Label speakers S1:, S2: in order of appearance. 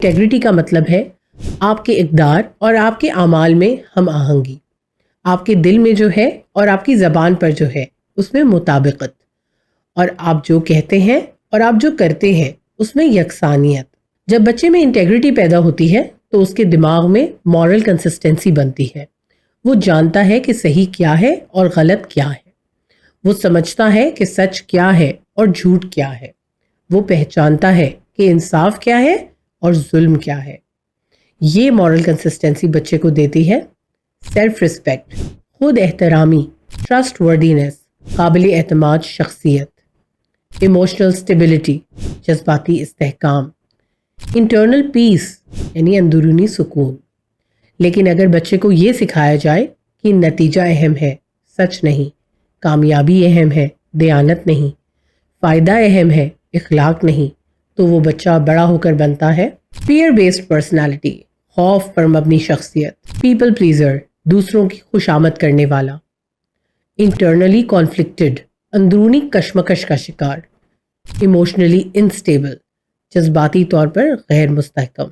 S1: Integrity کا مطلب ہے آپ کے اقدار اور آپ کے اعمال میں ہم آہنگی، آپ کے دل میں جو ہے اور آپ کی زبان پر جو ہے اس میں مطابقت، اور آپ جو کہتے ہیں اور آپ جو کرتے ہیں اس میں یکسانیت۔ جب بچے میں انٹیگریٹی پیدا ہوتی ہے تو اس کے دماغ میں مورل کنسسٹنسی بنتی ہے۔ وہ جانتا ہے کہ صحیح کیا ہے اور غلط کیا ہے، وہ سمجھتا ہے کہ سچ کیا ہے اور جھوٹ کیا ہے، وہ پہچانتا ہے کہ انصاف کیا ہے اور ظلم کیا ہے۔ یہ مورل کنسسٹنسی بچے کو دیتی ہے سیلف رسپیکٹ، خود احترامی، ٹرسٹ وردینس، قابل اعتماد شخصیت، ایموشنل سٹیبلٹی، جذباتی استحکام، انٹرنل پیس یعنی اندرونی سکون۔ لیکن اگر بچے کو یہ سکھایا جائے کہ نتیجہ اہم ہے، سچ نہیں، کامیابی اہم ہے، دیانت نہیں، فائدہ اہم ہے، اخلاق نہیں، تو وہ بچہ بڑا ہو کر بنتا ہے فیئر بیسڈ پرسنالٹی، خوف پر مبنی شخصیت، پیپل پلیزر، دوسروں کی خوشامد کرنے والا، انٹرنلی کانفلکٹڈ، اندرونی کشمکش کا شکار، ایموشنلی انسٹیبل، جذباتی طور پر غیر مستحکم۔